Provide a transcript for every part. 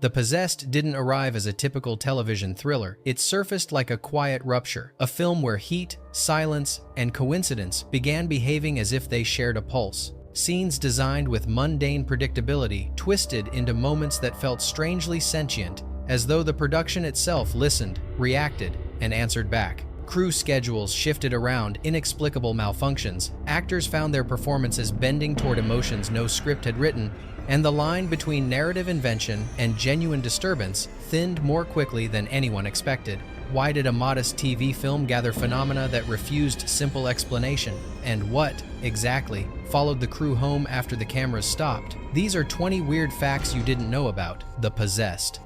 The Possessed didn't arrive as a typical television thriller. It surfaced like a quiet rupture, a film where heat, silence, and coincidence began behaving as if they shared a pulse. Scenes designed with mundane predictability twisted into moments that felt strangely sentient, as though the production itself listened, reacted, and answered back. Crew schedules shifted around inexplicable malfunctions, actors found their performances bending toward emotions no script had written, and the line between narrative invention and genuine disturbance thinned more quickly than anyone expected. Why did a modest TV film gather phenomena that refused simple explanation? And what, exactly, followed the crew home after the cameras stopped? These are 20 weird facts you didn't know about The Possessed.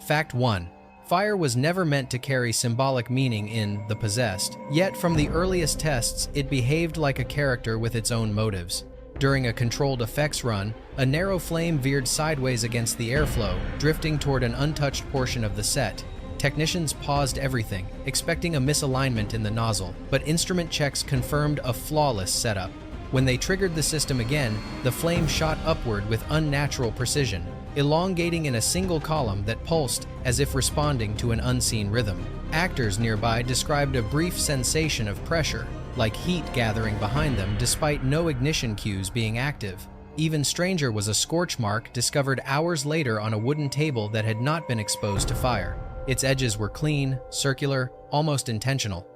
Fact 1. Fire was never meant to carry symbolic meaning in The Possessed, yet from the earliest tests it behaved like a character with its own motives. During a controlled effects run, a narrow flame veered sideways against the airflow, drifting toward an untouched portion of the set. Technicians paused everything, expecting a misalignment in the nozzle, but instrument checks confirmed a flawless setup. When they triggered the system again, the flame shot upward with unnatural precision, elongating in a single column that pulsed as if responding to an unseen rhythm. Actors nearby described a brief sensation of pressure, like heat gathering behind them despite no ignition cues being active. Even stranger was a scorch mark discovered hours later on a wooden table that had not been exposed to fire. Its edges were clean, circular, almost intentional.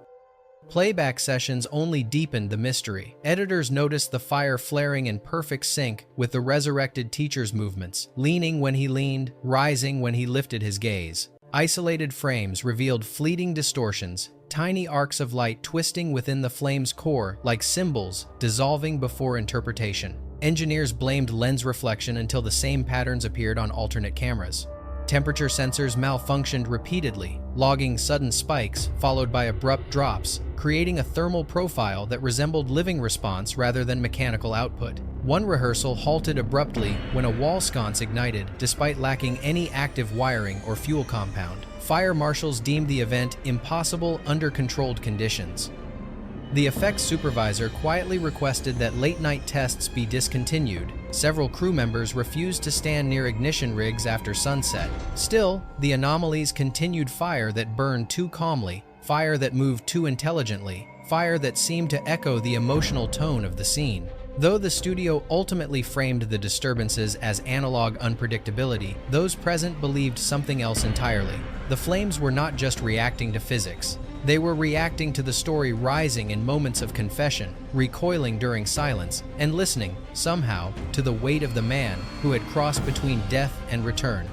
Playback sessions only deepened the mystery. Editors noticed the fire flaring in perfect sync with the resurrected teacher's movements, leaning when he leaned, rising when he lifted his gaze. Isolated frames revealed fleeting distortions, tiny arcs of light twisting within the flame's core like symbols dissolving before interpretation. Engineers blamed lens reflection until the same patterns appeared on alternate cameras. Temperature sensors malfunctioned repeatedly, logging sudden spikes followed by abrupt drops, creating a thermal profile that resembled living response rather than mechanical output. One rehearsal halted abruptly when a wall sconce ignited, despite lacking any active wiring or fuel compound. Fire marshals deemed the event impossible under controlled conditions. The effects supervisor quietly requested that late-night tests be discontinued. Several crew members refused to stand near ignition rigs after sunset. Still, the anomalies continued fire that burned too calmly, fire that moved too intelligently, fire that seemed to echo the emotional tone of the scene. Though the studio ultimately framed the disturbances as analog unpredictability, those present believed something else entirely. The flames were not just reacting to physics. They were reacting to the story rising in moments of confession, recoiling during silence, and listening, somehow, to the weight of the man who had crossed between death and return.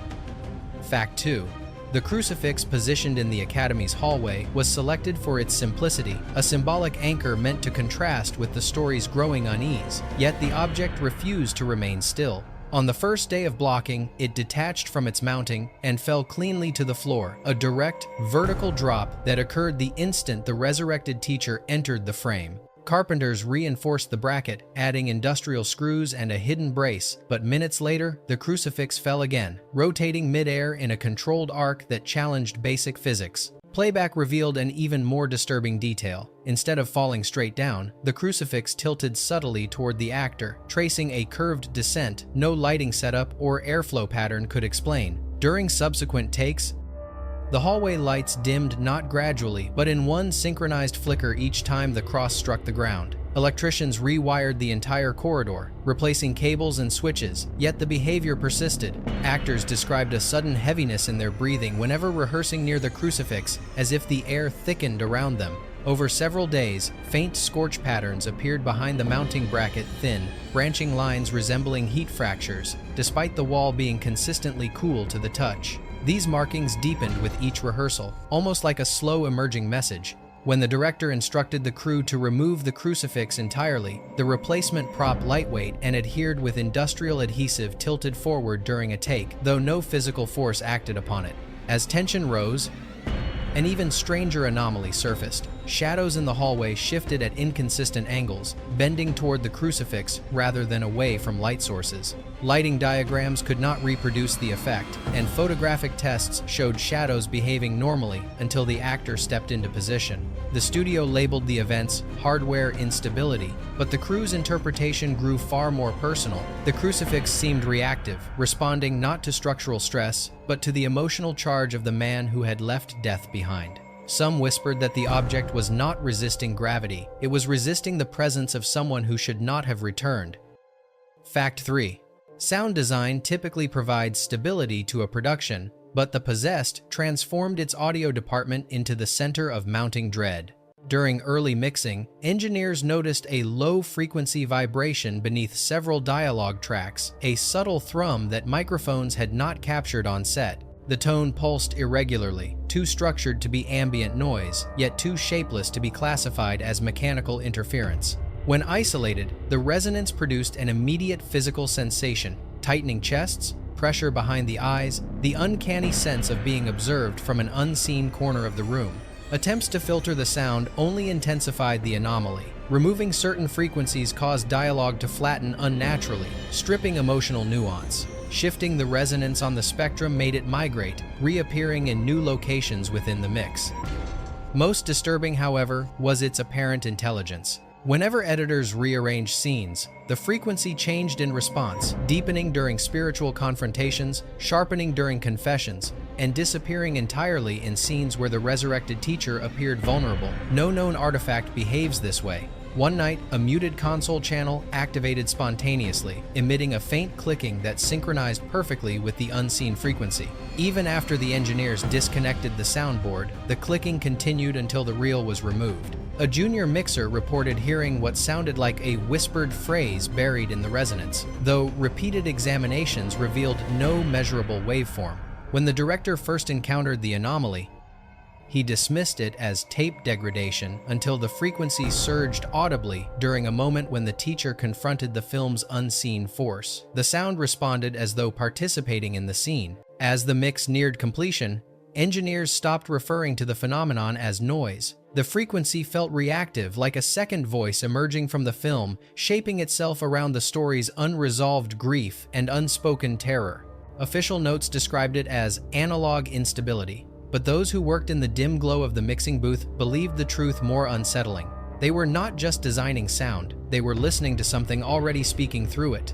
Fact 2. The crucifix positioned in the Academy's hallway was selected for its simplicity, a symbolic anchor meant to contrast with the story's growing unease, yet the object refused to remain still. On the first day of blocking, it detached from its mounting and fell cleanly to the floor, a direct, vertical drop that occurred the instant the resurrected teacher entered the frame. Carpenters reinforced the bracket, adding industrial screws and a hidden brace, but minutes later, the crucifix fell again, rotating mid-air in a controlled arc that challenged basic physics. Playback revealed an even more disturbing detail. Instead of falling straight down, the crucifix tilted subtly toward the actor, tracing a curved descent no lighting setup or airflow pattern could explain. During subsequent takes, the hallway lights dimmed not gradually, but in one synchronized flicker each time the cross struck the ground. Electricians rewired the entire corridor, replacing cables and switches, yet the behavior persisted. Actors described a sudden heaviness in their breathing whenever rehearsing near the crucifix, as if the air thickened around them. Over several days, faint scorch patterns appeared behind the mounting bracket, thin, branching lines resembling heat fractures, despite the wall being consistently cool to the touch. These markings deepened with each rehearsal, almost like a slow emerging message. When the director instructed the crew to remove the crucifix entirely, the replacement prop lightweight and adhered with industrial adhesive tilted forward during a take, though no physical force acted upon it. As tension rose, An even stranger anomaly surfaced. Shadows in the hallway shifted at inconsistent angles, bending toward the crucifix rather than away from light sources. Lighting diagrams could not reproduce the effect, and photographic tests showed shadows behaving normally until the actor stepped into position. The studio labeled the events hardware instability, but the crew's interpretation grew far more personal. The crucifix seemed reactive, responding not to structural stress, but to the emotional charge of the man who had left death behind. Some whispered that the object was not resisting gravity, it was resisting the presence of someone who should not have returned. Fact 3. Sound design typically provides stability to a production, but The Possessed transformed its audio department into the center of mounting dread. During early mixing, engineers noticed a low-frequency vibration beneath several dialogue tracks, a subtle thrum that microphones had not captured on set. The tone pulsed irregularly, too structured to be ambient noise, yet too shapeless to be classified as mechanical interference. When isolated, the resonance produced an immediate physical sensation: tightening chests, pressure behind the eyes, the uncanny sense of being observed from an unseen corner of the room. Attempts to filter the sound only intensified the anomaly. Removing certain frequencies caused dialogue to flatten unnaturally, stripping emotional nuance. Shifting the resonance on the spectrum made it migrate, reappearing in new locations within the mix. Most disturbing, however, was its apparent intelligence. Whenever editors rearranged scenes, the frequency changed in response, deepening during spiritual confrontations, sharpening during confessions, and disappearing entirely in scenes where the resurrected teacher appeared vulnerable. No known artifact behaves this way. One night, a muted console channel activated spontaneously, emitting a faint clicking that synchronized perfectly with the unseen frequency. Even after the engineers disconnected the soundboard, the clicking continued until the reel was removed. A junior mixer reported hearing what sounded like a whispered phrase buried in the resonance, though repeated examinations revealed no measurable waveform. When the director first encountered the anomaly, he dismissed it as tape degradation until the frequency surged audibly during a moment when the teacher confronted the film's unseen force. The sound responded as though participating in the scene. As the mix neared completion, engineers stopped referring to the phenomenon as noise. The frequency felt reactive, like a second voice emerging from the film, shaping itself around the story's unresolved grief and unspoken terror. Official notes described it as analog instability. But those who worked in the dim glow of the mixing booth believed the truth more unsettling. They were not just designing sound, they were listening to something already speaking through it.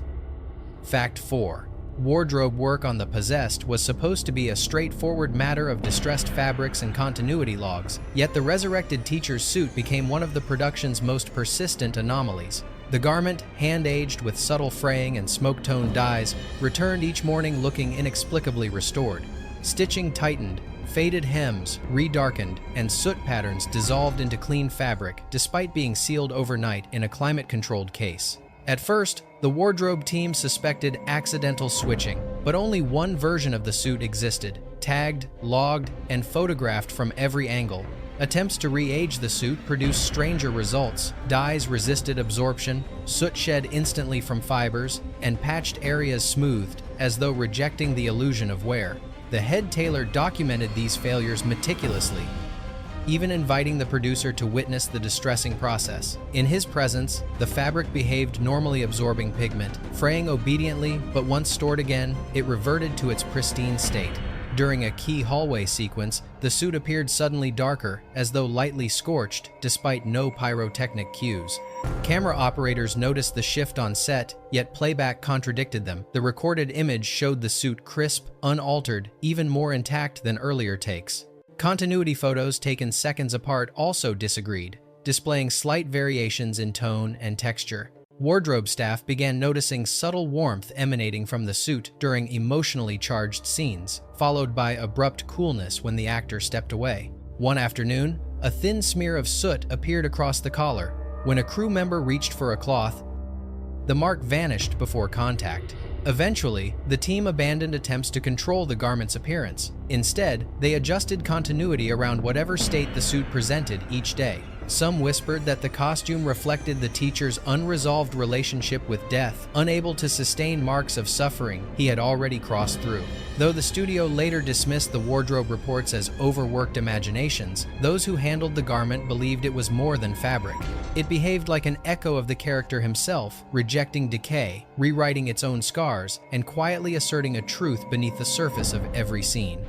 Fact 4. Wardrobe work on The Possessed was supposed to be a straightforward matter of distressed fabrics and continuity logs, yet the resurrected teacher's suit became one of the production's most persistent anomalies. The garment, hand-aged with subtle fraying and smoke-toned dyes, returned each morning looking inexplicably restored. Stitching tightened, faded hems redarkened, and soot patterns dissolved into clean fabric despite being sealed overnight in a climate-controlled case. At first, the wardrobe team suspected accidental switching, but only one version of the suit existed, tagged, logged, and photographed from every angle. Attempts to re-age the suit produced stranger results. Dyes resisted absorption, soot shed instantly from fibers, and patched areas smoothed, as though rejecting the illusion of wear. The head tailor documented these failures meticulously, even inviting the producer to witness the distressing process. In his presence, the fabric behaved normally, absorbing pigment, fraying obediently, but once stored again, it reverted to its pristine state. During a key hallway sequence, the suit appeared suddenly darker, as though lightly scorched, despite no pyrotechnic cues. Camera operators noticed the shift on set, yet playback contradicted them. The recorded image showed the suit crisp, unaltered, even more intact than earlier takes. Continuity photos taken seconds apart also disagreed, displaying slight variations in tone and texture. Wardrobe staff began noticing subtle warmth emanating from the suit during emotionally charged scenes, followed by abrupt coolness when the actor stepped away. One afternoon, a thin smear of soot appeared across the collar. When a crew member reached for a cloth, the mark vanished before contact. Eventually, the team abandoned attempts to control the garment's appearance. Instead, they adjusted continuity around whatever state the suit presented each day. Some whispered that the costume reflected the teacher's unresolved relationship with death, unable to sustain marks of suffering he had already crossed through. Though the studio later dismissed the wardrobe reports as overworked imaginations, those who handled the garment believed it was more than fabric. It behaved like an echo of the character himself, rejecting decay, rewriting its own scars, and quietly asserting a truth beneath the surface of every scene.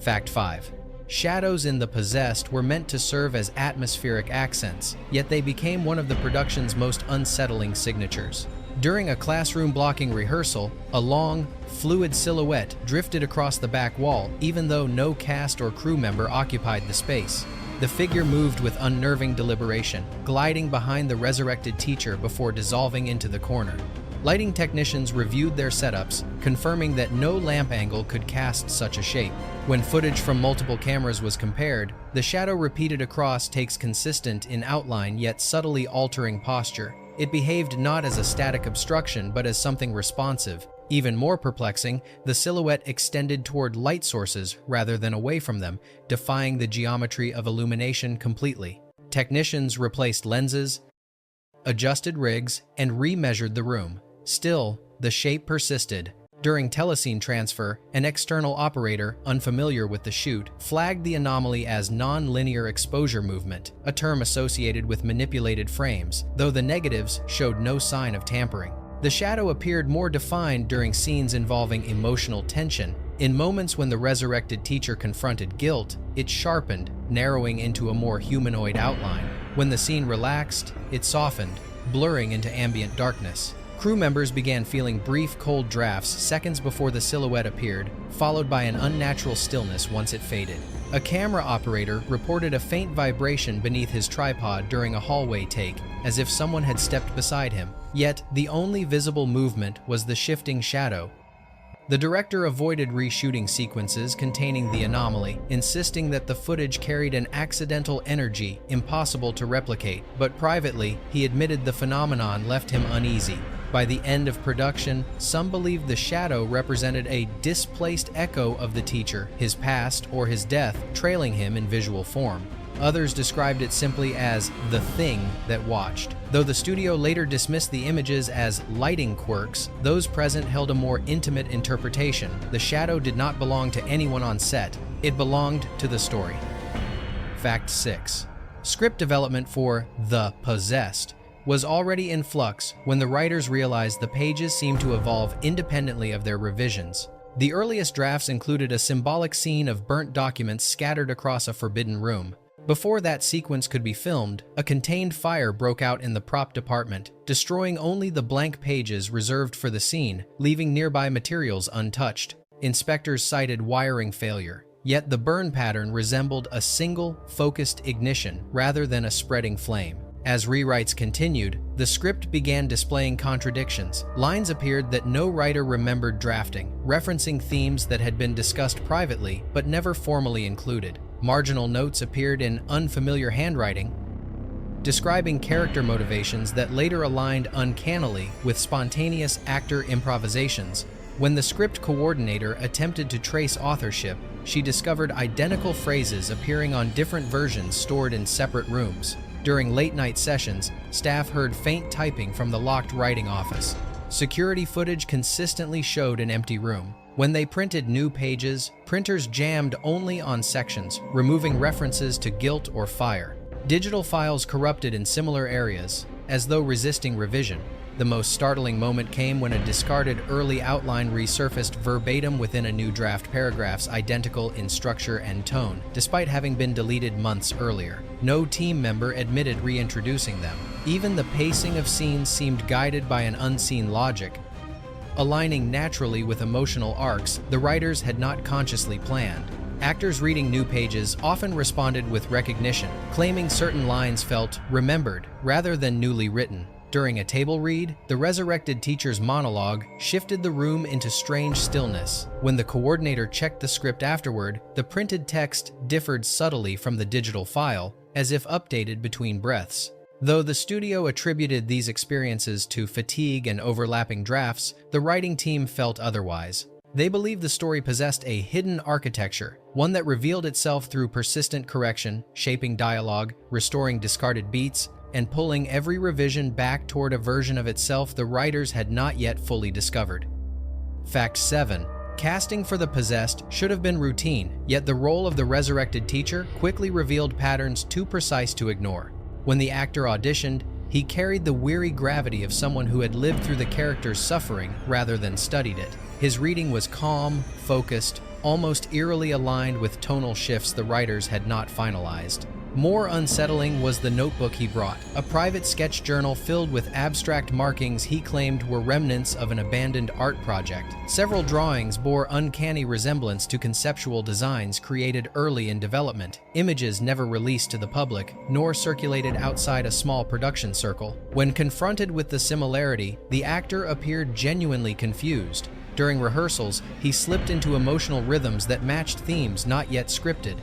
Fact 5. Shadows in The Possessed were meant to serve as atmospheric accents, yet they became one of the production's most unsettling signatures. During a classroom blocking rehearsal, a long, fluid silhouette drifted across the back wall, even though no cast or crew member occupied the space. The figure moved with unnerving deliberation, gliding behind the resurrected teacher before dissolving into the corner. Lighting technicians reviewed their setups, confirming that no lamp angle could cast such a shape. When footage from multiple cameras was compared, the shadow repeated across takes consistent in outline yet subtly altering posture. It behaved not as a static obstruction but as something responsive. Even more perplexing, the silhouette extended toward light sources rather than away from them, defying the geometry of illumination completely. Technicians replaced lenses, adjusted rigs, and remeasured the room. Still, the shape persisted. During telescene transfer, an external operator, unfamiliar with the shoot, flagged the anomaly as non-linear exposure movement, a term associated with manipulated frames, though the negatives showed no sign of tampering. The shadow appeared more defined during scenes involving emotional tension. In moments when the resurrected teacher confronted guilt, it sharpened, narrowing into a more humanoid outline. When the scene relaxed, it softened, blurring into ambient darkness. Crew members began feeling brief, cold drafts seconds before the silhouette appeared, followed by an unnatural stillness once it faded. A camera operator reported a faint vibration beneath his tripod during a hallway take, as if someone had stepped beside him. Yet, the only visible movement was the shifting shadow. The director avoided reshooting sequences containing the anomaly, insisting that the footage carried an accidental energy impossible to replicate, but privately, he admitted the phenomenon left him uneasy. By the end of production, some believed the shadow represented a displaced echo of the teacher, his past or his death trailing him in visual form. Others described it simply as the thing that watched. Though the studio later dismissed the images as lighting quirks, those present held a more intimate interpretation. The shadow did not belong to anyone on set. It belonged to the story. Fact 6. Script development for The Possessed was already in flux when the writers realized the pages seemed to evolve independently of their revisions. The earliest drafts included a symbolic scene of burnt documents scattered across a forbidden room. Before that sequence could be filmed, a contained fire broke out in the prop department, destroying only the blank pages reserved for the scene, leaving nearby materials untouched. Inspectors cited wiring failure, yet the burn pattern resembled a single, focused ignition rather than a spreading flame. As rewrites continued, the script began displaying contradictions. Lines appeared that no writer remembered drafting, referencing themes that had been discussed privately but never formally included. Marginal notes appeared in unfamiliar handwriting, describing character motivations that later aligned uncannily with spontaneous actor improvisations. When the script coordinator attempted to trace authorship, she discovered identical phrases appearing on different versions stored in separate rooms. During late-night sessions, staff heard faint typing from the locked writing office. Security footage consistently showed an empty room. When they printed new pages, printers jammed only on sections, removing references to guilt or fire. Digital files corrupted in similar areas, as though resisting revision. The most startling moment came when a discarded early outline resurfaced verbatim within a new draft, paragraphs identical in structure and tone, despite having been deleted months earlier. No team member admitted reintroducing them. Even the pacing of scenes seemed guided by an unseen logic, aligning naturally with emotional arcs the writers had not consciously planned. Actors reading new pages often responded with recognition, claiming certain lines felt remembered rather than newly written. During a table read, the resurrected teacher's monologue shifted the room into strange stillness. When the coordinator checked the script afterward, the printed text differed subtly from the digital file, as if updated between breaths. Though the studio attributed these experiences to fatigue and overlapping drafts, the writing team felt otherwise. They believed the story possessed a hidden architecture, one that revealed itself through persistent correction, shaping dialogue, restoring discarded beats, and pulling every revision back toward a version of itself the writers had not yet fully discovered. Fact 7. Casting for the possessed should have been routine, yet the role of the resurrected teacher quickly revealed patterns too precise to ignore. When the actor auditioned, he carried the weary gravity of someone who had lived through the character's suffering rather than studied it. His reading was calm, focused, almost eerily aligned with tonal shifts the writers had not finalized. More unsettling was the notebook he brought, a private sketch journal filled with abstract markings he claimed were remnants of an abandoned art project. Several drawings bore uncanny resemblance to conceptual designs created early in development, images never released to the public, nor circulated outside a small production circle. When confronted with the similarity, the actor appeared genuinely confused. During rehearsals, he slipped into emotional rhythms that matched themes not yet scripted.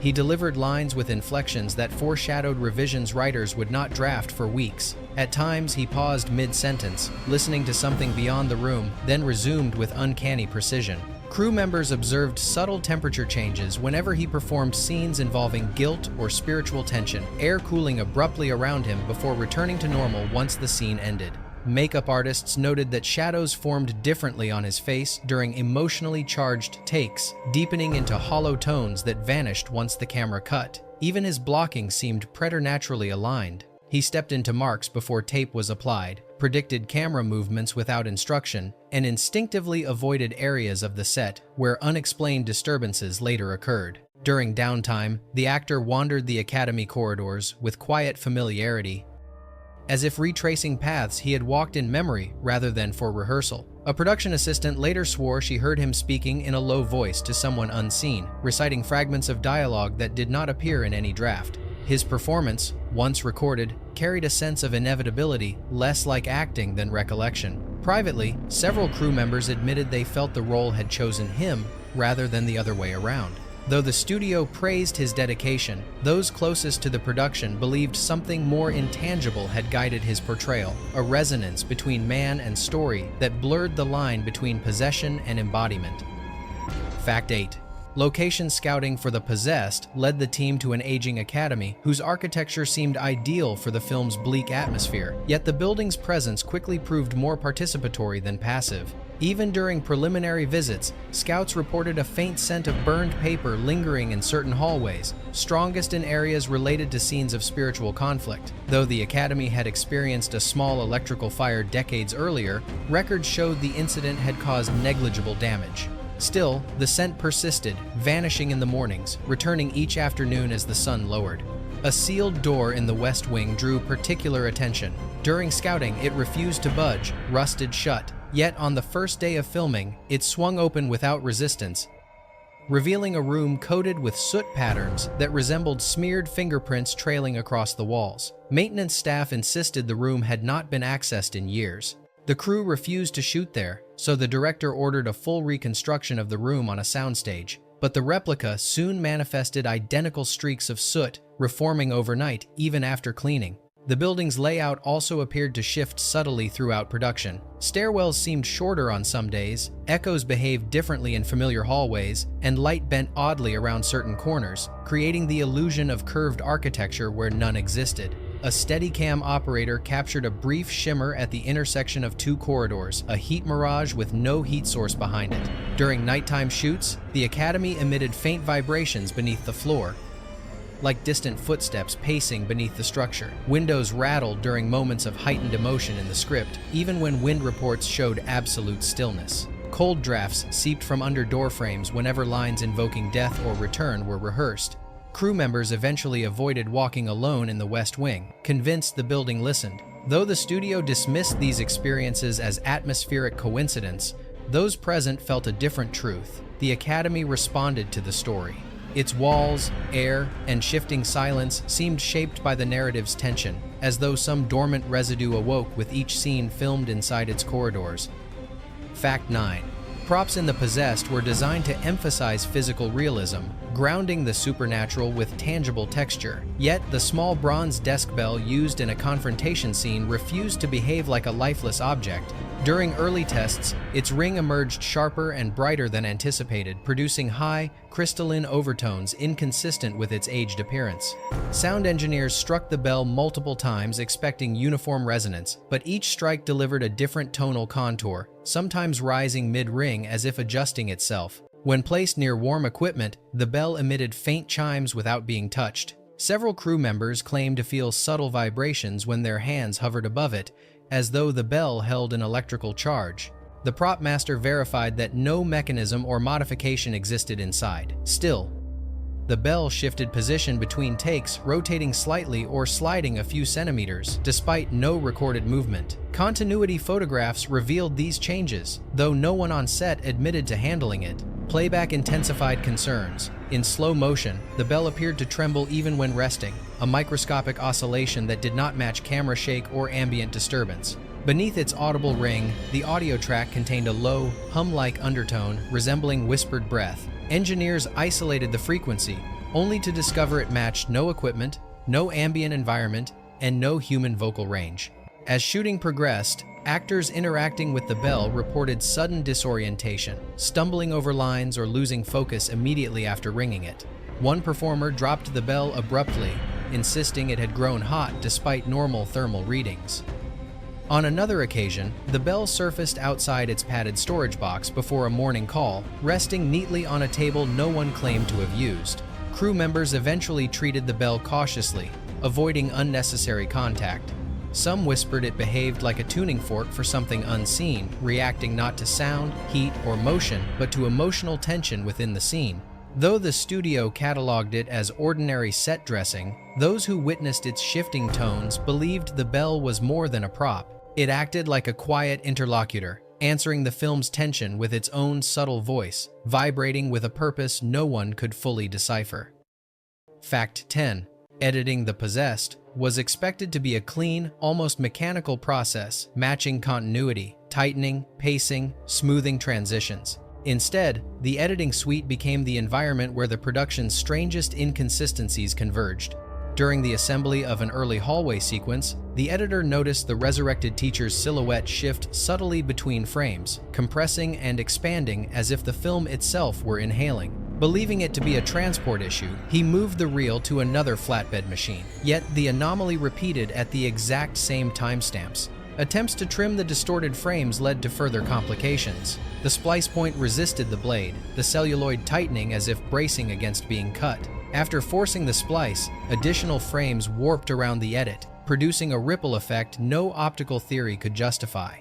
He delivered lines with inflections that foreshadowed revisions writers would not draft for weeks. At times, he paused mid-sentence, listening to something beyond the room, then resumed with uncanny precision. Crew members observed subtle temperature changes whenever he performed scenes involving guilt or spiritual tension, air cooling abruptly around him before returning to normal once the scene ended. Makeup artists noted that shadows formed differently on his face during emotionally charged takes, deepening into hollow tones that vanished once the camera cut. Even his blocking seemed preternaturally aligned. He stepped into marks before tape was applied, predicted camera movements without instruction, and instinctively avoided areas of the set where unexplained disturbances later occurred. During downtime, the actor wandered the academy corridors with quiet familiarity, as if retracing paths he had walked in memory rather than for rehearsal. A production assistant later swore she heard him speaking in a low voice to someone unseen, reciting fragments of dialogue that did not appear in any draft. His performance, once recorded, carried a sense of inevitability, less like acting than recollection. Privately, several crew members admitted they felt the role had chosen him rather than the other way around. Though the studio praised his dedication, those closest to the production believed something more intangible had guided his portrayal, a resonance between man and story that blurred the line between possession and embodiment. Fact 8. Location scouting for the possessed led the team to an aging academy whose architecture seemed ideal for the film's bleak atmosphere, yet the building's presence quickly proved more participatory than passive. Even during preliminary visits, scouts reported a faint scent of burned paper lingering in certain hallways, strongest in areas related to scenes of spiritual conflict. Though the academy had experienced a small electrical fire decades earlier, records showed the incident had caused negligible damage. Still, the scent persisted, vanishing in the mornings, returning each afternoon as the sun lowered. A sealed door in the West Wing drew particular attention. During scouting, it refused to budge, rusted shut. Yet on the first day of filming, it swung open without resistance, revealing a room coated with soot patterns that resembled smeared fingerprints trailing across the walls. Maintenance staff insisted the room had not been accessed in years. The crew refused to shoot there, so the director ordered a full reconstruction of the room on a soundstage. But the replica soon manifested identical streaks of soot, reforming overnight even after cleaning. The building's layout also appeared to shift subtly throughout production. Stairwells seemed shorter on some days, echoes behaved differently in familiar hallways, and light bent oddly around certain corners, creating the illusion of curved architecture where none existed. A Steadicam operator captured a brief shimmer at the intersection of two corridors, a heat mirage with no heat source behind it. During nighttime shoots, the academy emitted faint vibrations beneath the floor, like distant footsteps pacing beneath the structure. Windows rattled during moments of heightened emotion in the script, even when wind reports showed absolute stillness. Cold drafts seeped from under door frames whenever lines invoking death or return were rehearsed. Crew members eventually avoided walking alone in the West Wing, convinced the building listened. Though the studio dismissed these experiences as atmospheric coincidence, those present felt a different truth. The academy responded to the story. Its walls, air, and shifting silence seemed shaped by the narrative's tension, as though some dormant residue awoke with each scene filmed inside its corridors. Fact 9. Props in The Possessed were designed to emphasize physical realism, grounding the supernatural with tangible texture. Yet, the small bronze desk bell used in a confrontation scene refused to behave like a lifeless object. During early tests, its ring emerged sharper and brighter than anticipated, producing high, crystalline overtones inconsistent with its aged appearance. Sound engineers struck the bell multiple times expecting uniform resonance, but each strike delivered a different tonal contour, sometimes rising mid-ring as if adjusting itself. When placed near warm equipment, the bell emitted faint chimes without being touched. Several crew members claimed to feel subtle vibrations when their hands hovered above it, as though the bell held an electrical charge. The prop master verified that no mechanism or modification existed inside. Still, the bell shifted position between takes, rotating slightly or sliding a few centimeters, despite no recorded movement. Continuity photographs revealed these changes, though no one on set admitted to handling it. Playback intensified concerns. In slow motion, the bell appeared to tremble even when resting, a microscopic oscillation that did not match camera shake or ambient disturbance. Beneath its audible ring, the audio track contained a low, hum-like undertone resembling whispered breath. Engineers isolated the frequency, only to discover it matched no equipment, no ambient environment, and no human vocal range. As shooting progressed, actors interacting with the bell reported sudden disorientation, stumbling over lines or losing focus immediately after ringing it. One performer dropped the bell abruptly, insisting it had grown hot despite normal thermal readings. On another occasion, the bell surfaced outside its padded storage box before a morning call, resting neatly on a table no one claimed to have used. Crew members eventually treated the bell cautiously, avoiding unnecessary contact. Some whispered it behaved like a tuning fork for something unseen, reacting not to sound, heat, or motion, but to emotional tension within the scene. Though the studio cataloged it as ordinary set dressing, those who witnessed its shifting tones believed the bell was more than a prop. It acted like a quiet interlocutor, answering the film's tension with its own subtle voice, vibrating with a purpose no one could fully decipher. Fact 10. Editing The Possessed was expected to be a clean, almost mechanical process, matching continuity, tightening, pacing, smoothing transitions. Instead, the editing suite became the environment where the production's strangest inconsistencies converged. During the assembly of an early hallway sequence, the editor noticed the resurrected teacher's silhouette shift subtly between frames, compressing and expanding as if the film itself were inhaling. Believing it to be a transport issue, he moved the reel to another flatbed machine. Yet the anomaly repeated at the exact same timestamps. Attempts to trim the distorted frames led to further complications. The splice point resisted the blade, the celluloid tightening as if bracing against being cut. After forcing the splice, additional frames warped around the edit, producing a ripple effect no optical theory could justify.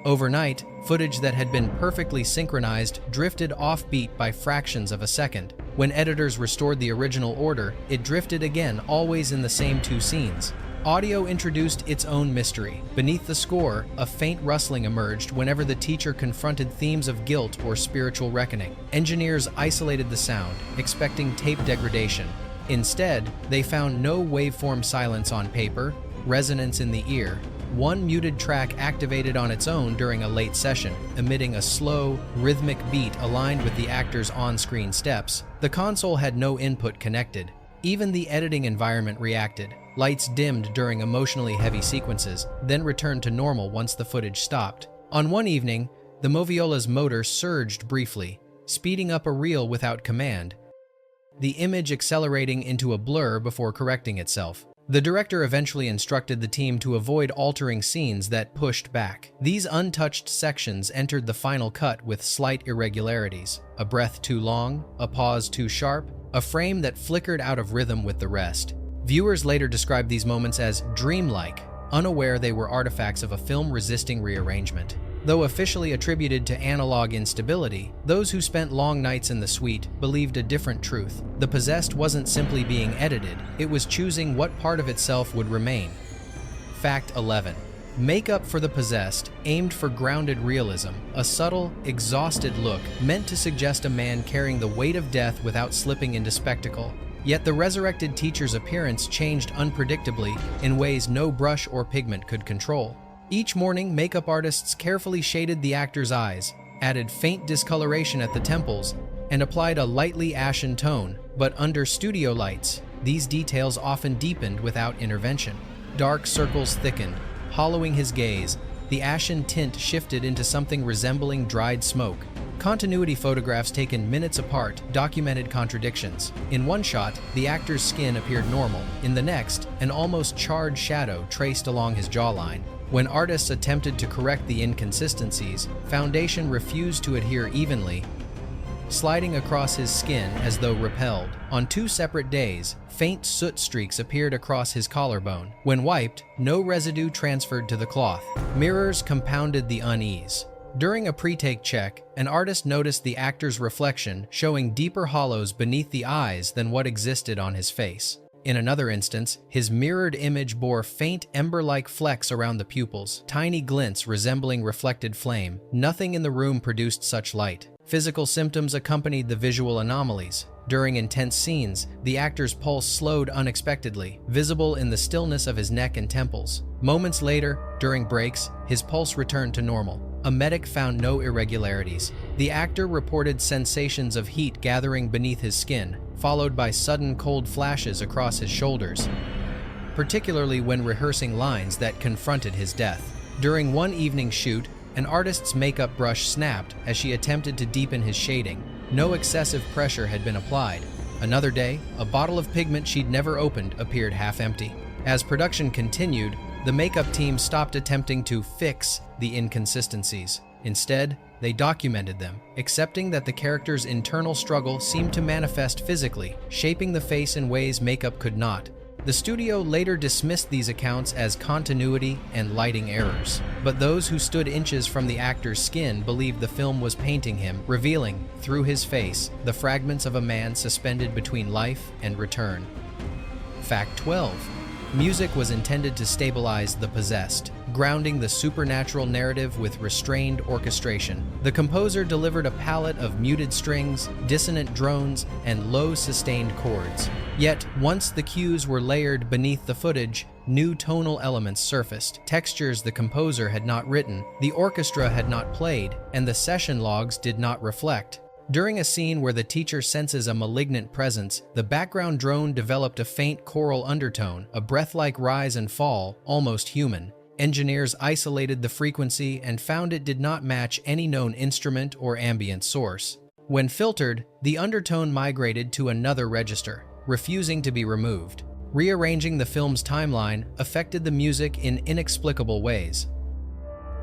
Overnight, footage that had been perfectly synchronized drifted offbeat by fractions of a second. When editors restored the original order, it drifted again, always in the same two scenes. Audio introduced its own mystery. Beneath the score, a faint rustling emerged whenever the teacher confronted themes of guilt or spiritual reckoning. Engineers isolated the sound, expecting tape degradation. Instead, they found no waveform silence on paper, resonance in the ear. One muted track activated on its own during a late session, emitting a slow, rhythmic beat aligned with the actor's on-screen steps. The console had no input connected. Even the editing environment reacted. Lights dimmed during emotionally heavy sequences, then returned to normal once the footage stopped. On one evening, the Moviola's motor surged briefly, speeding up a reel without command, the image accelerating into a blur before correcting itself. The director eventually instructed the team to avoid altering scenes that pushed back. These untouched sections entered the final cut with slight irregularities, a breath too long, a pause too sharp, a frame that flickered out of rhythm with the rest. Viewers later described these moments as dreamlike, unaware they were artifacts of a film-resisting rearrangement. Though officially attributed to analog instability, those who spent long nights in the suite believed a different truth. The Possessed wasn't simply being edited, it was choosing what part of itself would remain. Fact 11. Makeup for The Possessed aimed for grounded realism, a subtle, exhausted look meant to suggest a man carrying the weight of death without slipping into spectacle. Yet the resurrected teacher's appearance changed unpredictably in ways no brush or pigment could control. Each morning, makeup artists carefully shaded the actor's eyes, added faint discoloration at the temples, and applied a lightly ashen tone, but under studio lights, these details often deepened without intervention. Dark circles thickened, hollowing his gaze, the ashen tint shifted into something resembling dried smoke. Continuity photographs taken minutes apart documented contradictions. In one shot, the actor's skin appeared normal. In the next, an almost charred shadow traced along his jawline. When artists attempted to correct the inconsistencies, foundation refused to adhere evenly, sliding across his skin as though repelled. On 2 separate days, faint soot streaks appeared across his collarbone. When wiped, no residue transferred to the cloth. Mirrors compounded the unease. During a pre-take check, an artist noticed the actor's reflection showing deeper hollows beneath the eyes than what existed on his face. In another instance, his mirrored image bore faint ember-like flecks around the pupils, tiny glints resembling reflected flame. Nothing in the room produced such light. Physical symptoms accompanied the visual anomalies. During intense scenes, the actor's pulse slowed unexpectedly, visible in the stillness of his neck and temples. Moments later, during breaks, his pulse returned to normal. A medic found no irregularities. The actor reported sensations of heat gathering beneath his skin, followed by sudden cold flashes across his shoulders, particularly when rehearsing lines that confronted his death. During one evening shoot, an artist's makeup brush snapped as she attempted to deepen his shading. No excessive pressure had been applied. Another day, a bottle of pigment she'd never opened appeared half empty. As production continued, the makeup team stopped attempting to fix the inconsistencies. Instead, they documented them, accepting that the character's internal struggle seemed to manifest physically, shaping the face in ways makeup could not. The studio later dismissed these accounts as continuity and lighting errors, but those who stood inches from the actor's skin believed the film was painting him, revealing, through his face, the fragments of a man suspended between life and return. Fact 12. Music was intended to stabilize the possessed, grounding the supernatural narrative with restrained orchestration. The composer delivered a palette of muted strings, dissonant drones, and low sustained chords. Yet, once the cues were layered beneath the footage, new tonal elements surfaced, textures the composer had not written, the orchestra had not played, and the session logs did not reflect. During a scene where the teacher senses a malignant presence, the background drone developed a faint choral undertone, a breath-like rise and fall, almost human. Engineers isolated the frequency and found it did not match any known instrument or ambient source. When filtered, the undertone migrated to another register, refusing to be removed. Rearranging the film's timeline affected the music in inexplicable ways.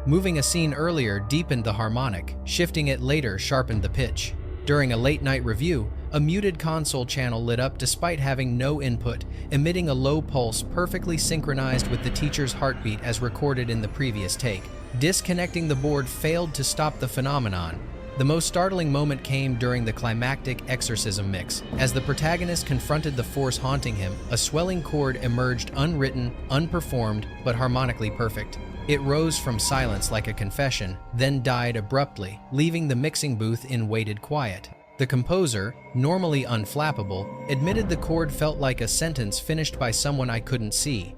Moving a scene earlier deepened the harmonic, shifting it later sharpened the pitch. During a late-night review, a muted console channel lit up despite having no input, emitting a low pulse perfectly synchronized with the teacher's heartbeat as recorded in the previous take. Disconnecting the board failed to stop the phenomenon. The most startling moment came during the climactic exorcism mix. As the protagonist confronted the force haunting him, a swelling chord emerged unwritten, unperformed, but harmonically perfect. It rose from silence like a confession, then died abruptly, leaving the mixing booth in weighted quiet. The composer, normally unflappable, admitted the chord felt like a sentence finished by someone I couldn't see.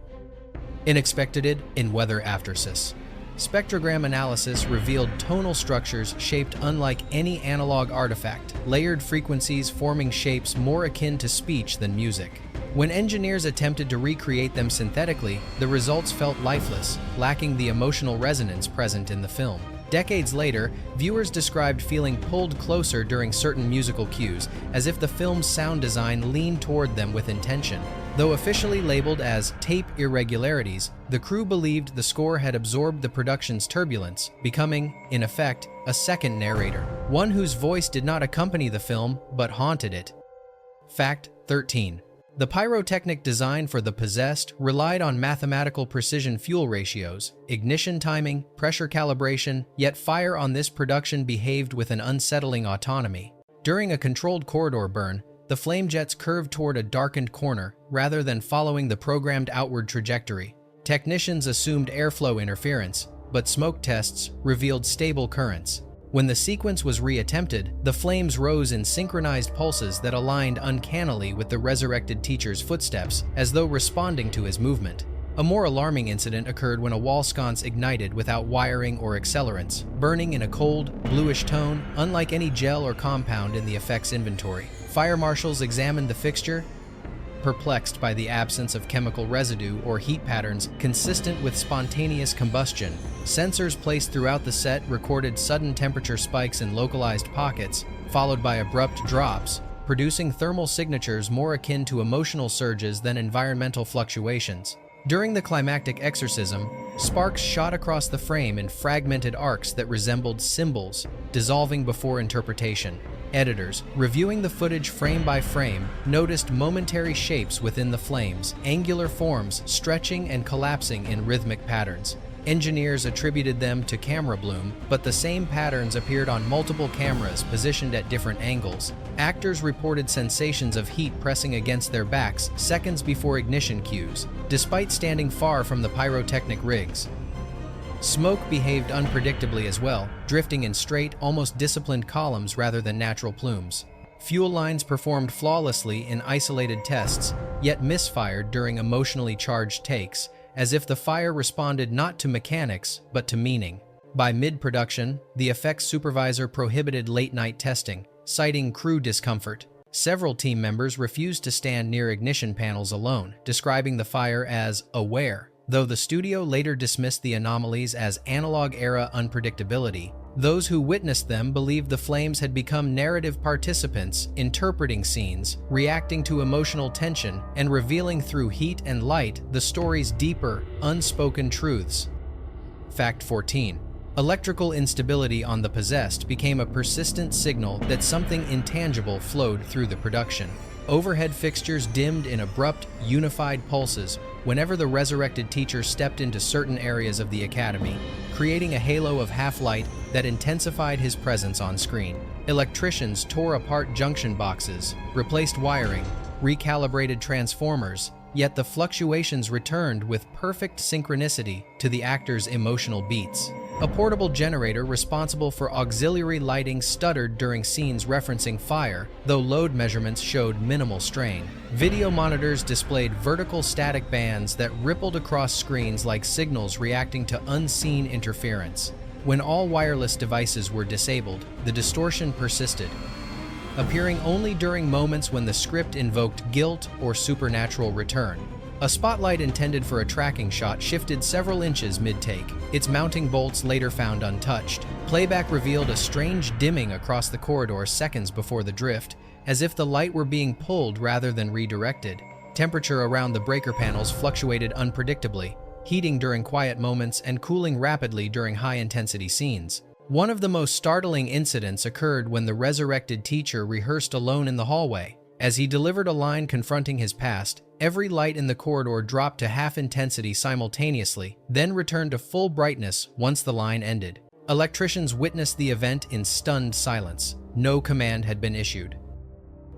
Unexpected in weather aftersis. Spectrogram analysis revealed tonal structures shaped unlike any analog artifact, layered frequencies forming shapes more akin to speech than music. When engineers attempted to recreate them synthetically, the results felt lifeless, lacking the emotional resonance present in the film. Decades later, viewers described feeling pulled closer during certain musical cues, as if the film's sound design leaned toward them with intention. Though officially labeled as tape irregularities, the crew believed the score had absorbed the production's turbulence, becoming, in effect, a second narrator, one whose voice did not accompany the film but haunted it. Fact 13. The pyrotechnic design for The Possessed relied on mathematical precision fuel ratios, ignition timing, pressure calibration, yet fire on this production behaved with an unsettling autonomy. During a controlled corridor burn, the flame jets curved toward a darkened corner rather than following the programmed outward trajectory. Technicians assumed airflow interference, but smoke tests revealed stable currents. When the sequence was reattempted, the flames rose in synchronized pulses that aligned uncannily with the resurrected teacher's footsteps, as though responding to his movement. A more alarming incident occurred when a wall sconce ignited without wiring or accelerants, burning in a cold, bluish tone, unlike any gel or compound in the effects inventory. Fire marshals examined the fixture, perplexed by the absence of chemical residue or heat patterns consistent with spontaneous combustion. Sensors placed throughout the set recorded sudden temperature spikes in localized pockets, followed by abrupt drops, producing thermal signatures more akin to emotional surges than environmental fluctuations. During the climactic exorcism, sparks shot across the frame in fragmented arcs that resembled symbols, dissolving before interpretation. Editors, reviewing the footage frame by frame, noticed momentary shapes within the flames, angular forms stretching and collapsing in rhythmic patterns. Engineers attributed them to camera bloom, but the same patterns appeared on multiple cameras positioned at different angles. Actors reported sensations of heat pressing against their backs seconds before ignition cues, despite standing far from the pyrotechnic rigs. Smoke behaved unpredictably as well, drifting in straight, almost disciplined columns rather than natural plumes. Fuel lines performed flawlessly in isolated tests, yet misfired during emotionally charged takes, as if the fire responded not to mechanics, but to meaning. By mid-production, the effects supervisor prohibited late-night testing, citing crew discomfort. Several team members refused to stand near ignition panels alone, describing the fire as aware. Though the studio later dismissed the anomalies as analog-era unpredictability, those who witnessed them believed the flames had become narrative participants, interpreting scenes, reacting to emotional tension, and revealing through heat and light the story's deeper, unspoken truths. Fact 14. Electrical instability on The Possessed became a persistent signal that something intangible flowed through the production. Overhead fixtures dimmed in abrupt, unified pulses whenever the resurrected teacher stepped into certain areas of the academy, creating a halo of half-light that intensified his presence on screen. Electricians tore apart junction boxes, replaced wiring, recalibrated transformers, yet the fluctuations returned with perfect synchronicity to the actor's emotional beats. A portable generator responsible for auxiliary lighting stuttered during scenes referencing fire, though load measurements showed minimal strain. Video monitors displayed vertical static bands that rippled across screens like signals reacting to unseen interference. When all wireless devices were disabled, the distortion persisted, appearing only during moments when the script invoked guilt or supernatural return. A spotlight intended for a tracking shot shifted several inches mid-take, its mounting bolts later found untouched. Playback revealed a strange dimming across the corridor seconds before the drift, as if the light were being pulled rather than redirected. Temperature around the breaker panels fluctuated unpredictably, heating during quiet moments and cooling rapidly during high-intensity scenes. One of the most startling incidents occurred when the resurrected teacher rehearsed alone in the hallway. As he delivered a line confronting his past, every light in the corridor dropped to half intensity simultaneously, then returned to full brightness once the line ended. Electricians witnessed the event in stunned silence. No command had been issued.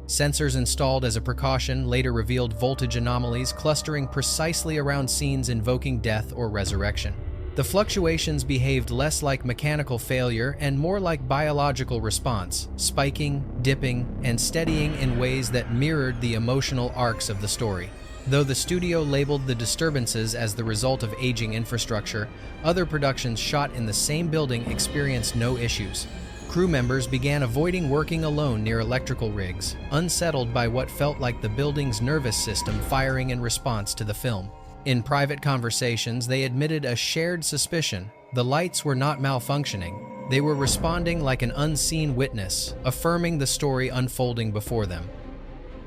Sensors installed as a precaution later revealed voltage anomalies clustering precisely around scenes invoking death or resurrection. The fluctuations behaved less like mechanical failure and more like biological response, spiking, dipping, and steadying in ways that mirrored the emotional arcs of the story. Though the studio labeled the disturbances as the result of aging infrastructure, other productions shot in the same building experienced no issues. Crew members began avoiding working alone near electrical rigs, unsettled by what felt like the building's nervous system firing in response to the film. In private conversations, they admitted a shared suspicion. The lights were not malfunctioning. They were responding like an unseen witness, affirming the story unfolding before them.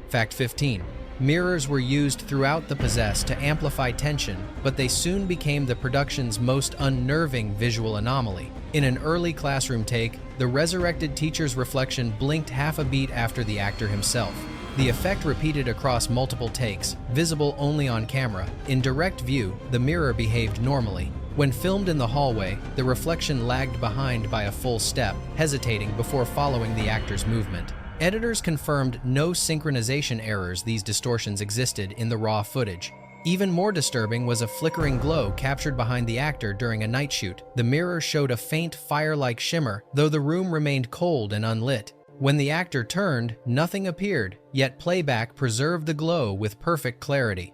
Fact 15. Mirrors were used throughout The Possessed to amplify tension, but they soon became the production's most unnerving visual anomaly. In an early classroom take, the resurrected teacher's reflection blinked half a beat after the actor himself. The effect repeated across multiple takes, visible only on camera. In direct view, the mirror behaved normally. When filmed in the hallway, the reflection lagged behind by a full step, hesitating before following the actor's movement. Editors confirmed no synchronization errors. These distortions existed in the raw footage. Even more disturbing was a flickering glow captured behind the actor during a night shoot. The mirror showed a faint fire-like shimmer, though the room remained cold and unlit. When the actor turned, nothing appeared, yet playback preserved the glow with perfect clarity.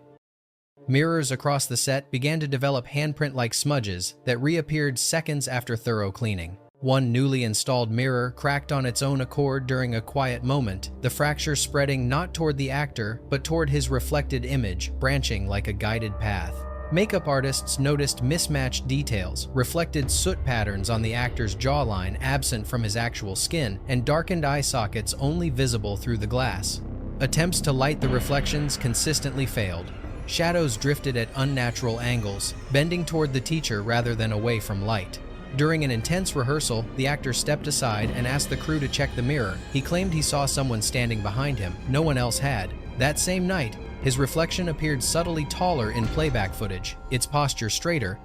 Mirrors across the set began to develop handprint-like smudges that reappeared seconds after thorough cleaning. One newly installed mirror cracked on its own accord during a quiet moment, the fracture spreading not toward the actor, but toward his reflected image, branching like a guided path. Makeup artists noticed mismatched details, reflected soot patterns on the actor's jawline absent from his actual skin, and darkened eye sockets only visible through the glass. Attempts to light the reflections consistently failed. Shadows drifted at unnatural angles, bending toward the teacher rather than away from light. During an intense rehearsal, the actor stepped aside and asked the crew to check the mirror. He claimed he saw someone standing behind him. No one else had. That same night, his reflection appeared subtly taller in playback footage, its posture straighter,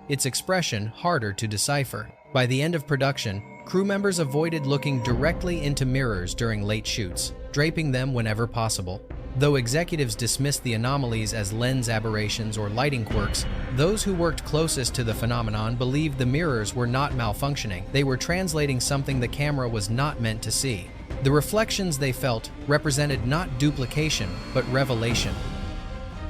its expression harder to decipher. By the end of production, crew members avoided looking directly into mirrors during late shoots, draping them whenever possible. Though executives dismissed the anomalies as lens aberrations or lighting quirks, those who worked closest to the phenomenon believed the mirrors were not malfunctioning. They were translating something the camera was not meant to see. The reflections they felt represented not duplication, but revelation.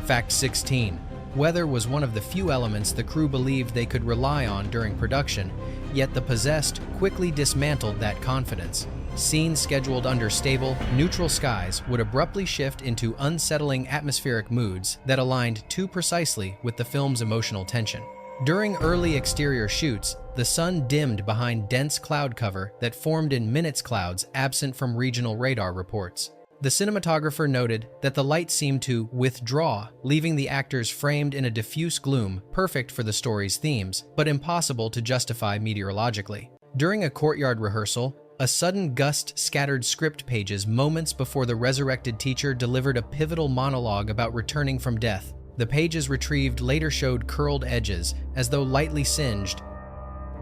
Fact 16. Weather was one of the few elements the crew believed they could rely on during production, yet the possessed quickly dismantled that confidence. Scenes scheduled under stable, neutral skies would abruptly shift into unsettling atmospheric moods that aligned too precisely with the film's emotional tension. During early exterior shoots, the sun dimmed behind dense cloud cover that formed in minutes clouds absent from regional radar reports. The cinematographer noted that the light seemed to withdraw, leaving the actors framed in a diffuse gloom, perfect for the story's themes, but impossible to justify meteorologically. During a courtyard rehearsal, a sudden gust scattered script pages moments before the resurrected teacher delivered a pivotal monologue about returning from death. The pages retrieved later showed curled edges, as though lightly singed.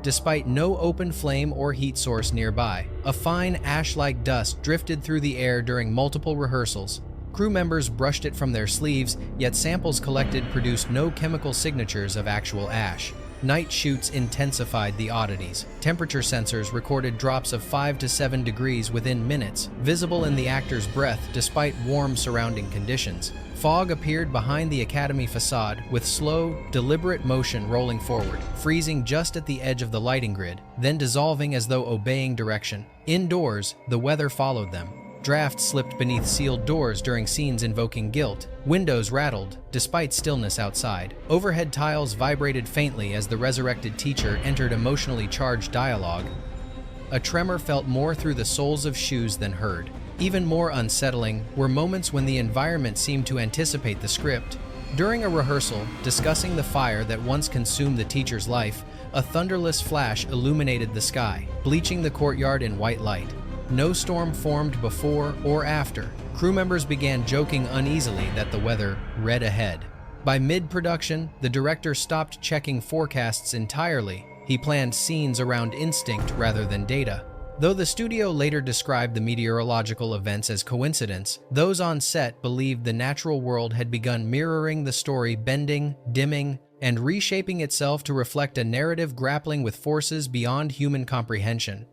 Despite no open flame or heat source nearby, a fine ash-like dust drifted through the air during multiple rehearsals. Crew members brushed it from their sleeves, yet samples collected produced no chemical signatures of actual ash. Night shoots intensified the oddities. Temperature sensors recorded drops of 5 to 7 degrees within minutes, visible in the actor's breath despite warm surrounding conditions. Fog appeared behind the Academy facade with slow, deliberate motion rolling forward, freezing just at the edge of the lighting grid, then dissolving as though obeying direction. Indoors, the weather followed them. Drafts slipped beneath sealed doors during scenes invoking guilt. Windows rattled, despite stillness outside. Overhead tiles vibrated faintly as the resurrected teacher entered emotionally charged dialogue. A tremor felt more through the soles of shoes than heard. Even more unsettling were moments when the environment seemed to anticipate the script. During a rehearsal, discussing the fire that once consumed the teacher's life, a thunderless flash illuminated the sky, bleaching the courtyard in white light. No storm formed before or after. Crew members began joking uneasily that the weather read ahead. By mid-production, the director stopped checking forecasts entirely. He planned scenes around instinct rather than data. Though the studio later described the meteorological events as coincidence, those on set believed the natural world had begun mirroring the story, bending, dimming, and reshaping itself to reflect a narrative grappling with forces beyond human comprehension.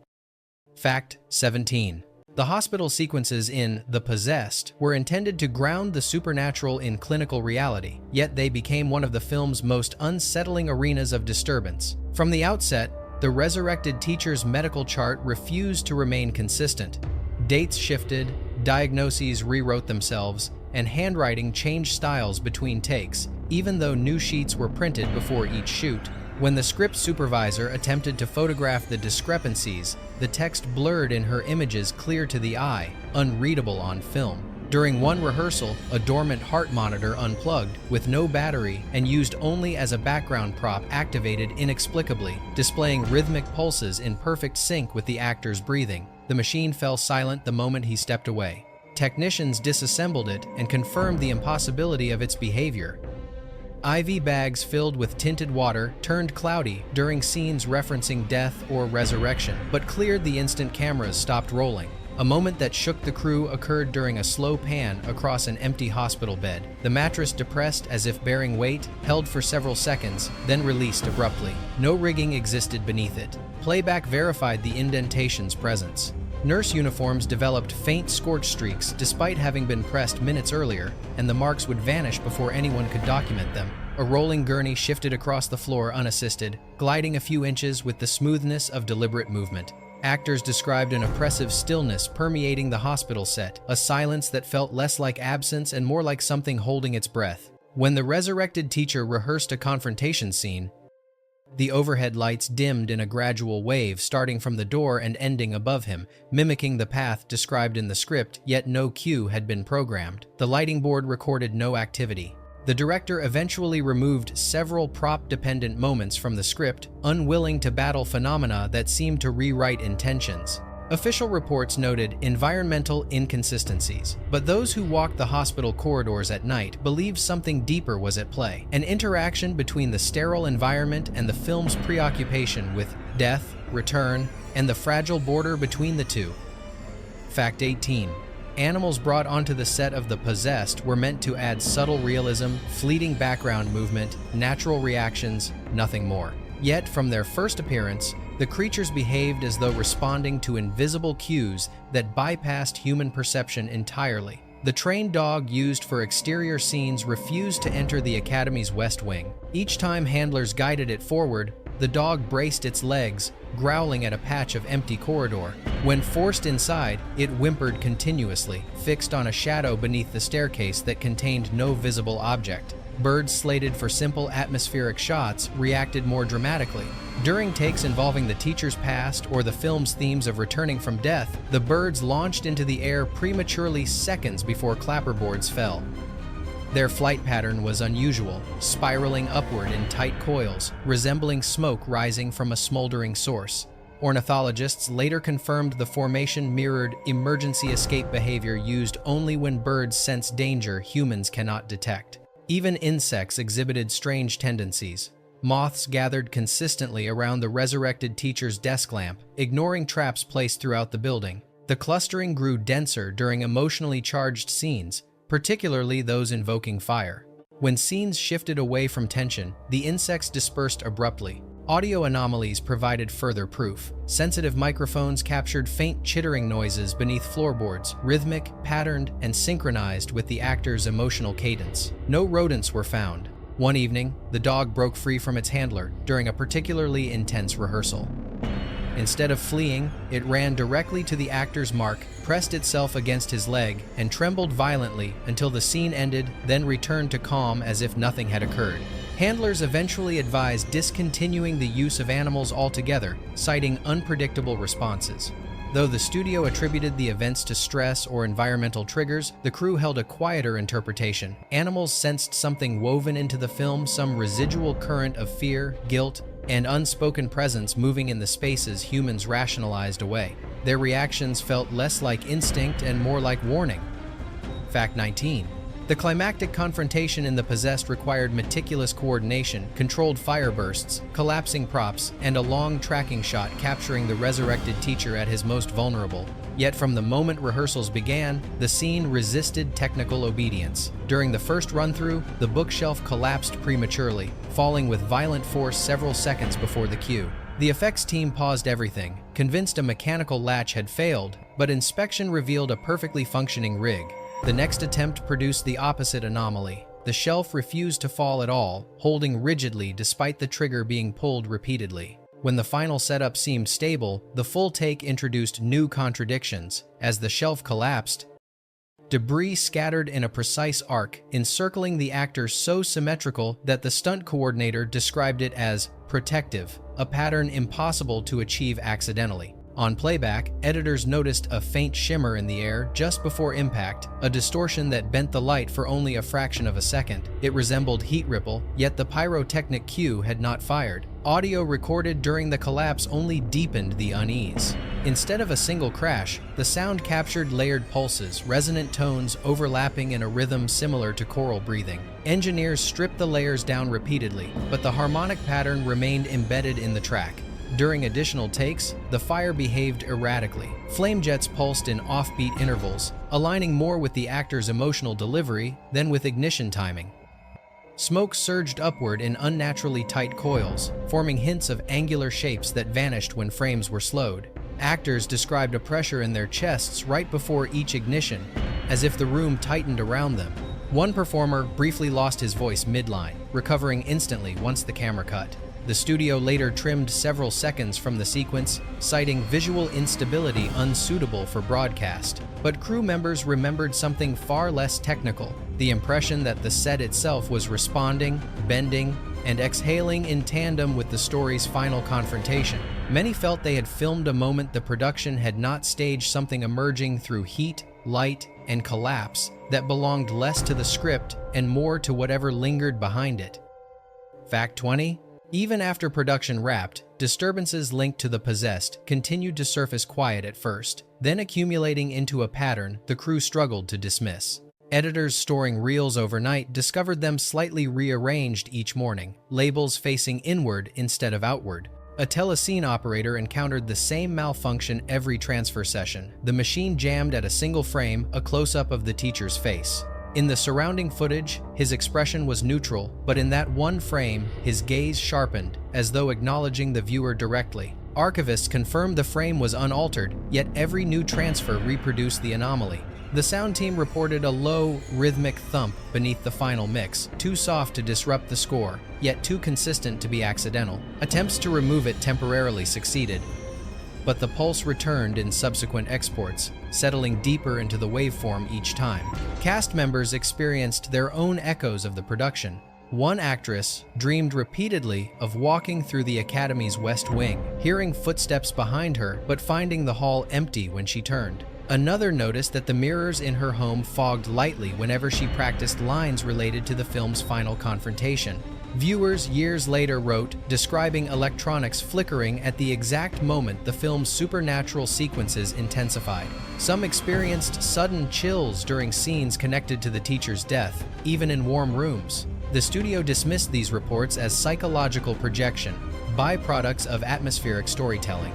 Fact 17. The hospital sequences in The Possessed were intended to ground the supernatural in clinical reality, yet they became one of the film's most unsettling arenas of disturbance. From the outset, the resurrected teacher's medical chart refused to remain consistent. Dates shifted, diagnoses rewrote themselves, and handwriting changed styles between takes, even though new sheets were printed before each shoot. When the script supervisor attempted to photograph the discrepancies, the text blurred in her images clear to the eye, unreadable on film. During one rehearsal, a dormant heart monitor unplugged, with no battery and used only as a background prop activated inexplicably, displaying rhythmic pulses in perfect sync with the actor's breathing. The machine fell silent the moment he stepped away. Technicians disassembled it and confirmed the impossibility of its behavior. IV bags filled with tinted water turned cloudy during scenes referencing death or resurrection, but cleared the instant cameras stopped rolling. A moment that shook the crew occurred during a slow pan across an empty hospital bed. The mattress depressed as if bearing weight, held for several seconds, then released abruptly. No rigging existed beneath it. Playback verified the indentation's presence. Nurse uniforms developed faint scorch streaks despite having been pressed minutes earlier, and the marks would vanish before anyone could document them. A rolling gurney shifted across the floor unassisted, gliding a few inches with the smoothness of deliberate movement. Actors described an oppressive stillness permeating the hospital set, a silence that felt less like absence and more like something holding its breath. When the resurrected teacher rehearsed a confrontation scene, the overhead lights dimmed in a gradual wave starting from the door and ending above him, mimicking the path described in the script, yet no cue had been programmed. The lighting board recorded no activity. The director eventually removed several prop-dependent moments from the script, unwilling to battle phenomena that seemed to rewrite intentions. Official reports noted environmental inconsistencies, but those who walked the hospital corridors at night believed something deeper was at play, an interaction between the sterile environment and the film's preoccupation with death, return, and the fragile border between the two. Fact 18. Animals brought onto the set of The Possessed were meant to add subtle realism, fleeting background movement, natural reactions, nothing more. Yet, from their first appearance, the creatures behaved as though responding to invisible cues that bypassed human perception entirely. The trained dog used for exterior scenes refused to enter the Academy's West Wing. Each time handlers guided it forward, the dog braced its legs, growling at a patch of empty corridor. When forced inside, it whimpered continuously, fixed on a shadow beneath the staircase that contained no visible object. Birds slated for simple atmospheric shots reacted more dramatically. During takes involving the teacher's past or the film's themes of returning from death, the birds launched into the air prematurely seconds before clapperboards fell. Their flight pattern was unusual, spiraling upward in tight coils, resembling smoke rising from a smoldering source. Ornithologists later confirmed the formation mirrored emergency escape behavior used only when birds sense danger humans cannot detect. Even insects exhibited strange tendencies. Moths gathered consistently around the resurrected teacher's desk lamp, ignoring traps placed throughout the building. The clustering grew denser during emotionally charged scenes, particularly those invoking fire. When scenes shifted away from tension, the insects dispersed abruptly. Audio anomalies provided further proof. Sensitive microphones captured faint chittering noises beneath floorboards, rhythmic, patterned, and synchronized with the actor's emotional cadence. No rodents were found. One evening, the dog broke free from its handler during a particularly intense rehearsal. Instead of fleeing, it ran directly to the actor's mark, pressed itself against his leg, and trembled violently until the scene ended, then returned to calm as if nothing had occurred. Handlers eventually advised discontinuing the use of animals altogether, citing unpredictable responses. Though the studio attributed the events to stress or environmental triggers, the crew held a quieter interpretation. Animals sensed something woven into the film, some residual current of fear, guilt, and unspoken presence moving in the spaces humans rationalized away. Their reactions felt less like instinct and more like warning. Fact 19. The climactic confrontation in The Possessed required meticulous coordination, controlled fire bursts, collapsing props, and a long tracking shot capturing the resurrected teacher at his most vulnerable. Yet from the moment rehearsals began, the scene resisted technical obedience. During the first run-through, the bookshelf collapsed prematurely, falling with violent force several seconds before the cue. The effects team paused everything, convinced a mechanical latch had failed, but inspection revealed a perfectly functioning rig. The next attempt produced the opposite anomaly. The shelf refused to fall at all, holding rigidly despite the trigger being pulled repeatedly. When the final setup seemed stable, the full take introduced new contradictions. As the shelf collapsed, debris scattered in a precise arc, encircling the actor so symmetrical that the stunt coordinator described it as protective, a pattern impossible to achieve accidentally. On playback, editors noticed a faint shimmer in the air just before impact, a distortion that bent the light for only a fraction of a second. It resembled heat ripple, yet the pyrotechnic cue had not fired. Audio recorded during the collapse only deepened the unease. Instead of a single crash, the sound captured layered pulses, resonant tones overlapping in a rhythm similar to choral breathing. Engineers stripped the layers down repeatedly, but the harmonic pattern remained embedded in the track. During additional takes, the fire behaved erratically. Flame jets pulsed in offbeat intervals, aligning more with the actor's emotional delivery than with ignition timing. Smoke surged upward in unnaturally tight coils, forming hints of angular shapes that vanished when frames were slowed. Actors described a pressure in their chests right before each ignition, as if the room tightened around them. One performer briefly lost his voice mid-line, recovering instantly once the camera cut. The studio later trimmed several seconds from the sequence, citing visual instability unsuitable for broadcast. But crew members remembered something far less technical: the impression that the set itself was responding, bending, and exhaling in tandem with the story's final confrontation. Many felt they had filmed a moment the production had not staged, something emerging through heat, light, and collapse that belonged less to the script and more to whatever lingered behind it. Fact 20. Even after production wrapped, disturbances linked to the possessed continued to surface quiet at first, then accumulating into a pattern the crew struggled to dismiss. Editors storing reels overnight discovered them slightly rearranged each morning, labels facing inward instead of outward. A telescene operator encountered the same malfunction every transfer session. The machine jammed at a single frame, a close-up of the teacher's face. In the surrounding footage, his expression was neutral, but in that one frame, his gaze sharpened, as though acknowledging the viewer directly. Archivists confirmed the frame was unaltered, yet every new transfer reproduced the anomaly. The sound team reported a low, rhythmic thump beneath the final mix, too soft to disrupt the score, yet too consistent to be accidental. Attempts to remove it temporarily succeeded, but the pulse returned in subsequent exports, settling deeper into the waveform each time. Cast members experienced their own echoes of the production. One actress dreamed repeatedly of walking through the Academy's West Wing, hearing footsteps behind her but finding the hall empty when she turned. Another noticed that the mirrors in her home fogged lightly whenever she practiced lines related to the film's final confrontation. Viewers years later wrote, describing electronics flickering at the exact moment the film's supernatural sequences intensified. Some experienced sudden chills during scenes connected to the teacher's death, even in warm rooms. The studio dismissed these reports as psychological projection, byproducts of atmospheric storytelling.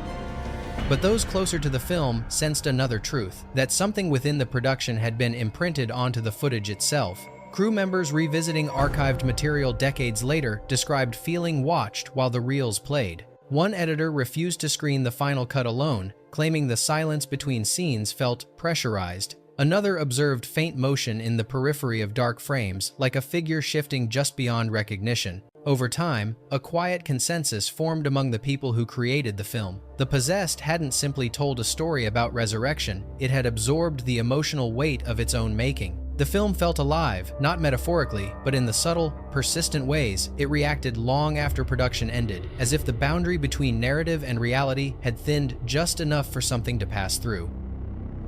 But those closer to the film sensed another truth, that something within the production had been imprinted onto the footage itself. Crew members revisiting archived material decades later described feeling watched while the reels played. One editor refused to screen the final cut alone, claiming the silence between scenes felt pressurized. Another observed faint motion in the periphery of dark frames, like a figure shifting just beyond recognition. Over time, a quiet consensus formed among the people who created the film. The Possessed hadn't simply told a story about resurrection, it had absorbed the emotional weight of its own making. The film felt alive, not metaphorically, but in the subtle, persistent ways it reacted long after production ended, as if the boundary between narrative and reality had thinned just enough for something to pass through.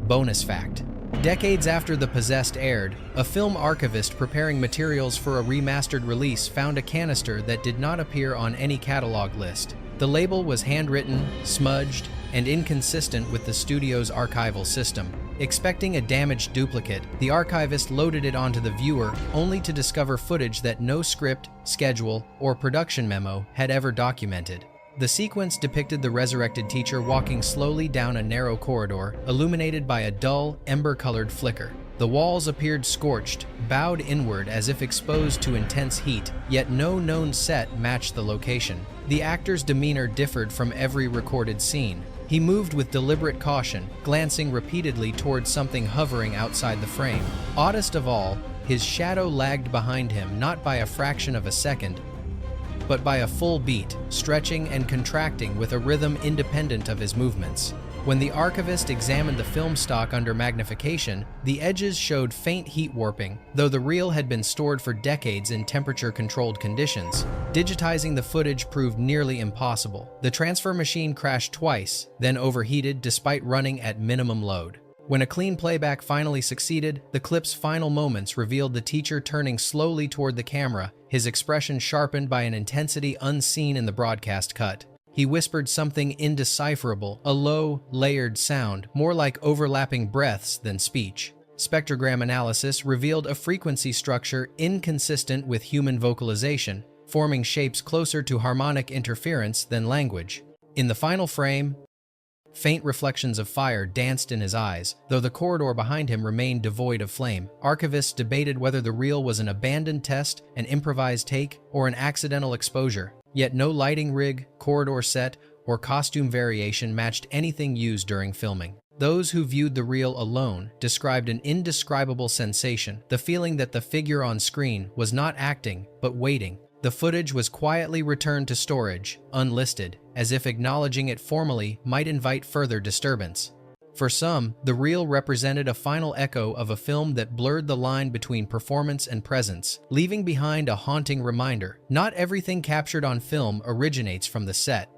Bonus fact: decades after The Possessed aired, a film archivist preparing materials for a remastered release found a canister that did not appear on any catalog list. The label was handwritten, smudged, and inconsistent with the studio's archival system. Expecting a damaged duplicate, the archivist loaded it onto the viewer, only to discover footage that no script, schedule, or production memo had ever documented. The sequence depicted the resurrected teacher walking slowly down a narrow corridor, illuminated by a dull, ember-colored flicker. The walls appeared scorched, bowed inward as if exposed to intense heat, yet no known set matched the location. The actor's demeanor differed from every recorded scene. He moved with deliberate caution, glancing repeatedly towards something hovering outside the frame. Oddest of all, his shadow lagged behind him not by a fraction of a second, but by a full beat, stretching and contracting with a rhythm independent of his movements. When the archivist examined the film stock under magnification, the edges showed faint heat warping, though the reel had been stored for decades in temperature-controlled conditions. Digitizing the footage proved nearly impossible. The transfer machine crashed twice, then overheated despite running at minimum load. When a clean playback finally succeeded, the clip's final moments revealed the teacher turning slowly toward the camera, his expression sharpened by an intensity unseen in the broadcast cut. He whispered something indecipherable, a low, layered sound, more like overlapping breaths than speech. Spectrogram analysis revealed a frequency structure inconsistent with human vocalization, forming shapes closer to harmonic interference than language. In the final frame, faint reflections of fire danced in his eyes, though the corridor behind him remained devoid of flame. Archivists debated whether the reel was an abandoned test, an improvised take, or an accidental exposure. Yet no lighting rig, corridor set, or costume variation matched anything used during filming. Those who viewed the reel alone described an indescribable sensation, the feeling that the figure on screen was not acting, but waiting. The footage was quietly returned to storage, unlisted, as if acknowledging it formally might invite further disturbance. For some, the reel represented a final echo of a film that blurred the line between performance and presence, leaving behind a haunting reminder: not everything captured on film originates from the set.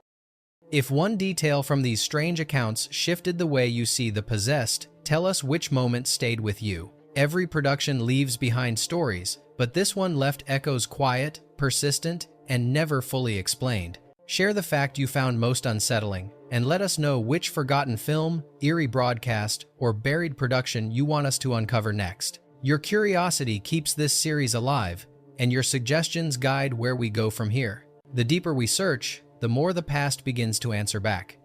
If one detail from these strange accounts shifted the way you see The Possessed, tell us which moment stayed with you. Every production leaves behind stories, but this one left echoes quiet, persistent, and never fully explained. Share the fact you found most unsettling, and let us know which forgotten film, eerie broadcast, or buried production you want us to uncover next. Your curiosity keeps this series alive, and your suggestions guide where we go from here. The deeper we search, the more the past begins to answer back.